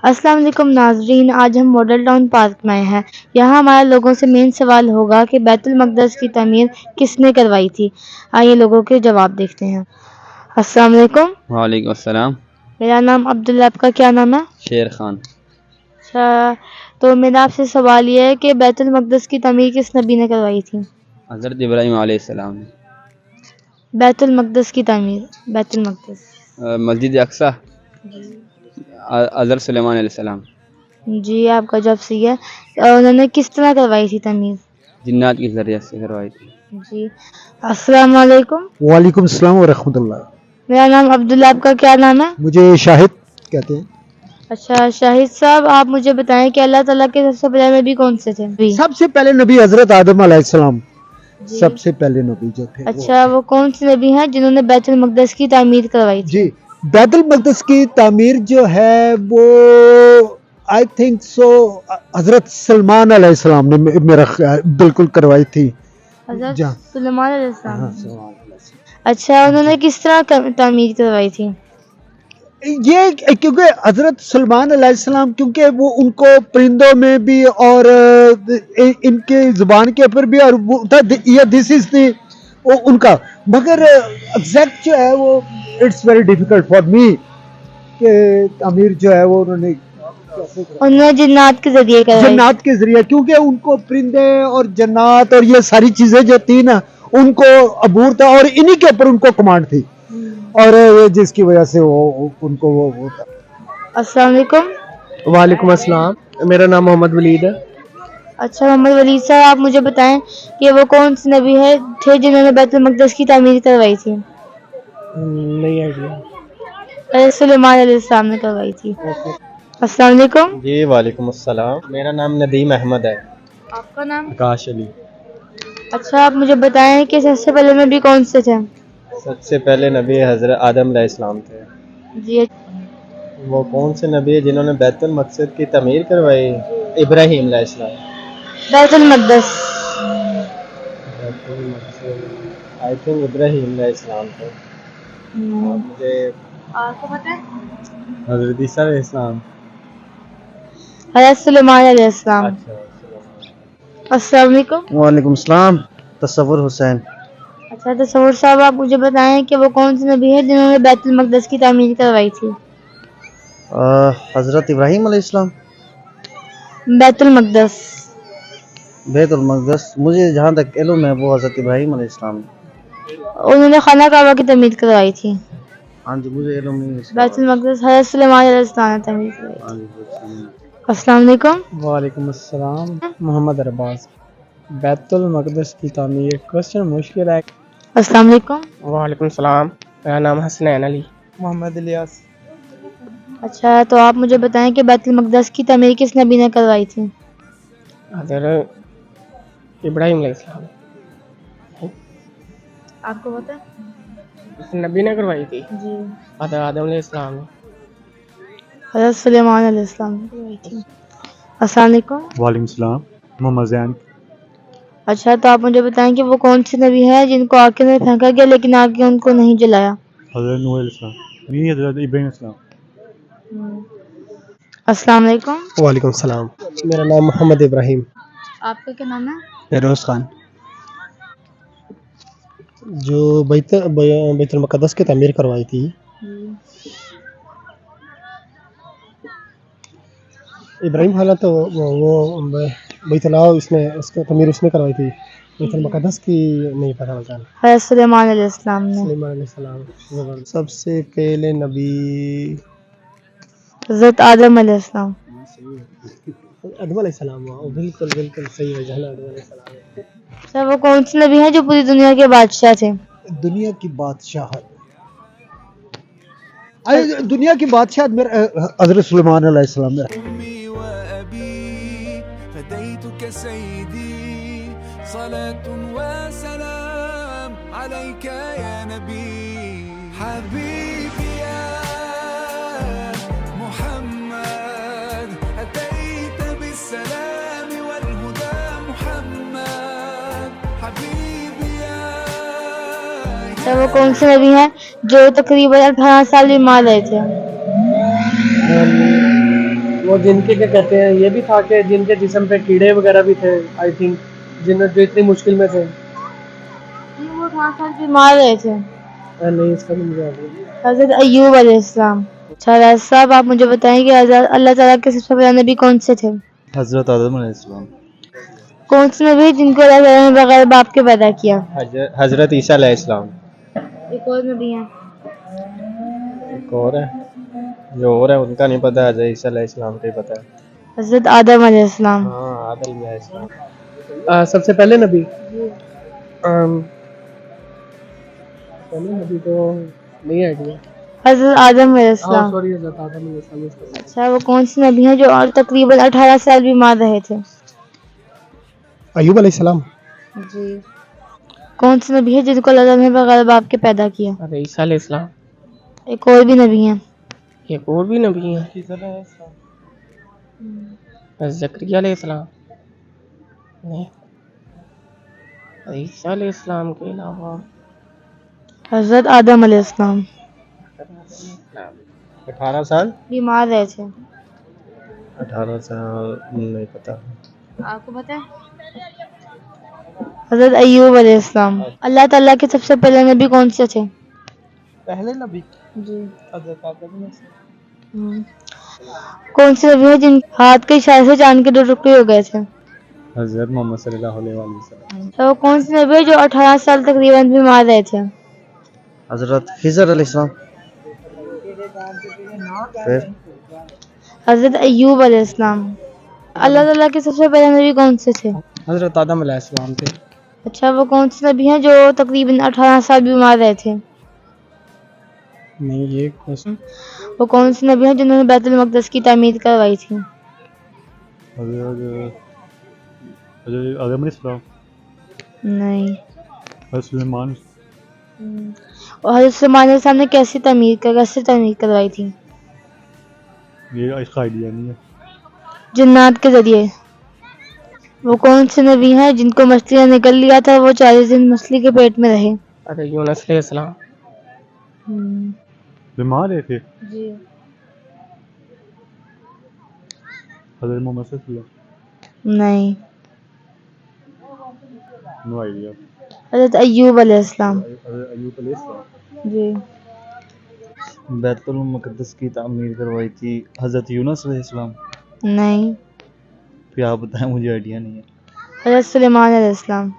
السلام علیکم ناظرین، آج ہم ماڈل ٹاؤن پارک میں ہیں۔ یہاں ہمارے لوگوں سے مین سوال ہوگا کہ بیت المقدس کی تعمیر کس نے کروائی تھی۔ آئیے لوگوں کے جواب دیکھتے ہیں۔ السلام علیکم۔ وعلیکم السلام۔ میرا نام عبداللہ، آپ کا کیا نام ہے؟ شیر خان۔ اچھا، تو میرا آپ سے سوال یہ ہے کہ بیت المقدس کی تعمیر کس نبی نے کروائی تھی؟ حضرت ابراہیم علیہ السلام۔ بیت المقدس کی تعمیر، بیت المقدس، مسجد اقصی، حضرت سلیمان علیہ السلام۔ جی آپ کا جواب صحیح ہے۔ انہوں نے کس طرح کروائی تھی تعمیر؟ جنات کے ذریعے سے کروائی تھی۔ جی السلام علیکم۔ وعلیکم السلام ورحمۃ اللہ۔ میرا نام عبداللہ، آپ کا کیا نام ہے؟ مجھے شاہد کہتے ہیں۔ اچھا شاہد صاحب، آپ مجھے بتائیں کہ اللہ تعالیٰ کے سب سے پہلے نبی کون سے تھے؟ سب سے پہلے نبی حضرت آدم علیہ السلام، جی۔ سب سے پہلے نبی جو تھے۔ اچھا، وہ کون سے نبی ہیں جنہوں نے بیت المقدس کی تعمیر کروائی تھی؟ جی، بیت المقدس کی تعمیر جو ہے وہ آئی تھنک سو حضرت سلمان علیہ السلام نے میرا خیال بالکل کروائی تھی۔ حضرت جہاں سلیمان علیہ السلام ہاں، نے۔ سلمان علیہ السلام۔ اچھا، انہوں نے کس طرح تعمیر کروائی تھی؟ یہ کیونکہ حضرت سلمان علیہ السلام کیونکہ وہ ان کو پرندوں میں بھی اور ان کے زبان کے اوپر بھی، اور دس از دی ان کا، مگر ایگزیکٹ جو ہے وہ it's very difficult for me کہ تعمیر جو ہے وہ انہوں نے جنات کے ذریعے کروائی۔ جنات کے ذریعے، کیونکہ ان کو پرندے اور جنات اور یہ ساری چیزیں جو تھی نا ان کو عبور تھا، اور انہی کے اوپر ان کو کمانڈ تھی، اور جس کی وجہ سے وہ ان کو وہ تھا۔ السلام علیکم۔ وعلیکم السلام، میرا نام محمد ولید ہے۔ اچھا محمد ولید صاحب، آپ مجھے بتائیں کہ وہ کون سے نبی تھے جنہوں نے بیت المقدس کی تعمیر کروائی تھی؟ نہیں آئیڈیا۔ حضرت سلیمان علیہ السلام نے کروائی تھی۔ السلام علیکم۔ جی وعلیکم السلام، میرا نام ندیم احمد ہے۔ آپ کا نام؟ آکاش علی۔ اچھا، آپ مجھے بتائیں کہ سب سے پہلے نبی کون سے تھے؟ سب سے پہلے نبی حضرت آدم علیہ السلام تھے۔ جی۔ وہ کون سے نبی ہے جنہوں نے بیت المقدس کی تعمیر کروائی؟ ابراہیم علیہ السلام۔ بیت المقدس، آئی تھنک ابراہیم علیہ السلام تھے۔ مجھے آپ کو پتہ ہے؟ حضرت عیسیٰ علیہ السلام۔ حضرت سلیمان علیہ السلام۔ اچھا، السلام علیکم۔ وعلیکم السلام۔ تصور حسین۔ اچھا تصور صاحب، آپ مجھے بتائیں کہ وہ کون سے نبی ہیں جنہوں نے بیت المقدس کی تعمیر کروائی تھی؟ حضرت ابراہیم علیہ السلام۔ بیت المقدس، بیت المقدس مجھے جہاں تک علم ہے وہ حضرت ابراہیم علیہ السلام۔ انہوں نے خانہ کعبہ کی تعمیر کروائی تھی۔ ہاں جی، مجھے علم نہیں ہے اس کا۔ بیت المقدس حضرت سلیمان علیہ السلام نے تعمیر کروائی ہاں تھی۔ جی، السلام علیکم۔ وعلیکم السلام، محمد ارباز۔ بیت المقدس کی تعمیر کوشچن مشکل ہے۔ السلام علیکم۔ وعلیکم السلام، میرا نام حسنین علی۔ محمد الیاس۔ اچھا، تو آپ مجھے بتائیں کہ بیت المقدس کی تعمیر کس نبی نے کروائی تھی؟ حضرت ابراہیم علیہ السلام۔ آپ کو پتہ ہے؟ اس نبی نے کروائی تھی۔ جی۔ حضرت آدم علیہ السلام نے۔ حضرت سلیمان علیہ السلام نے کروائی تھی۔ السلام علیکم۔ وعلیکم السلام، محمد زین۔ اچھا، تو آپ مجھے بتائیں کہ وہ کون سے نبی ہیں جن کو آگ میں پھینکا گیا لیکن آگ نے ان کو نہیں جلایا؟ حضرت نوح علیہ السلام، نہیں حضرت ابراہیم علیہ السلام۔ السلام علیکم۔ وعلیکم السلام، میرا نام محمد ابراہیم۔ آپ کا کیا نام ہے؟ فیروز خان۔ جو بیت المقدس کی تعمیر کروائی تھی ابراہیم حالت، وہ بیت اللہ اس کی تعمیر اس نے کروائی تھی، بیت المقدس کی نہیں پتہ مجھے۔ حضرت سلیمان علیہ السلام نے۔ سلیمان علیہ السلام۔ سب سے پہلے نبی حضرت آدم علیہ السلام۔ آدم علیہ السلام۔ بالکل بالکل صحیح ہے، جہاں آدم علیہ السلام ہے۔ اچھا، وہ کون سے نبی ہیں جو پوری دنیا کے بادشاہ تھے؟ دنیا کی بادشاہت، دنیا کی بادشاہت میرا حضرت سلیمان علیہ السلام میں۔ أمي وأبي فديتك سيدي صلاة وسلام عليك يا نبي حبيبي يا محمد أتيت بالسلام والهدى محمد حبيبي يا اچھا، وہ کون سے نبی ہیں جو تقریباً 18 سال بیمار رہے تھے؟ وہ جن کے کیا کہتے ہیں یہ بھی تھا کہ جن کے جسم پہ کیڑے وغیرہ بھی تھے آئی تھنک جن جو اتنی مشکل میں تھے. وہ 18 سال بیمار رہے تھے. نہیں اس کا بھی مجھے آگے. حضرت ایوب علیہ السلام. اچھا راز صاحب آپ مجھے بتائیں کہ اللہ تعالیٰ کے سب سے پہلے نبی کون سے تھے؟ حضرت آدم علیہ السلام. کون سے نبی جن کو اللہ تعالیٰ نے بغیر باپ کے پیدا کیا؟ حضرت عیسیٰ علیہ السلام. ایک اور نبی ہیں. ایک اور ہے جو اور ہے ان کا نہیں پتا. حضرت عیسیٰ علیہ السلام کا ہی پتا ہے. حضرت آدم علیہ السلام. ہاں آدم علیہ السلام سب سے پہلے نبی. پہلے نبی تو نہیں آئیڈیا. حضرت آدم علیہ السلام. سوری حضرت آدم علیہ السلام. اچھا وہ کون سے نبی ہیں جو اور تقریباً 18 سال بیمار رہے تھے؟ ایوب علیہ السلام. جی. کون سے نبی ہے جن کو اللہ تعالیٰ نے بغیر باپ کے پیدا کیا؟ عیسیٰ علیہ السلام. ایک اور بھی نبی ہیں. ایک اور بھی نبی ہیں. زکریا علیہ السلام. نہیں عیسیٰ علیہ السلام کے علاوہ حضرت آدم علیہ السلام 18 سال بیمار رہے تھے. 18 سال نہیں پتا. آپ کو پتہ ہے؟ حضرت ایوب علیہ السلام. اللہ تعالیٰ کے سب سے پہلے نبی کون سے تھے؟ پہلے نبی جی. حضرت آدم. کون سے نبی ہیں جن ہاتھ کے اشارے سے چاند کے 2 ٹکڑے ہو گئے تھے؟ حضرت محمد صلی اللہ علیہ وسلم. تو وہ کون سے نبی ہیں جو 18 سال تقریباً بیمار رہے تھے؟ حضرت خضر علیہ السلام. پھر حضرت ایوب علیہ السلام. اللہ تعالیٰ کے سب سے پہلے نبی کون سے تھے؟ حضرت آدم علیہ السلام تھے. اچھا وہ کون سے نبی ہیں جو تقریباً 18 سال بیمار رہے تھے؟ نہیں یہ وہ کون سے نبی ہیں جنہوں نے بیت المقدس کی تعمیر کروائی تھی؟ حضرت آدم علیہ السلام. نہیں. حضرت سلیمان. اور حضرت سلیمان علیہ السلام نے کیسے تعمیر کروائی تھی؟ یہ اس کا آئیڈیا نہیں ہے. جنات کے ذریعے. وہ کون سے نبی ہیں جن کو مچھلی نے نگل لیا تھا وہ 40 دن مچھلی کے پیٹ میں رہے؟ یونس علیہ السلام. بیمار ہے تھے. جی. حضرت محمد صلی اللہ علیہ نہیں. وسلم. No idea. حضرت ایوب علیہ السلام. حضرت ایوب علیہ السلام. جی. بیت المقدس کی تعمیر کروائی تھی حضرت یونس علیہ السلام. نہیں. پھر آپ بتائیں مجھے آئیڈیا نہیں ہے. حضرت سلیمان علیہ السلام.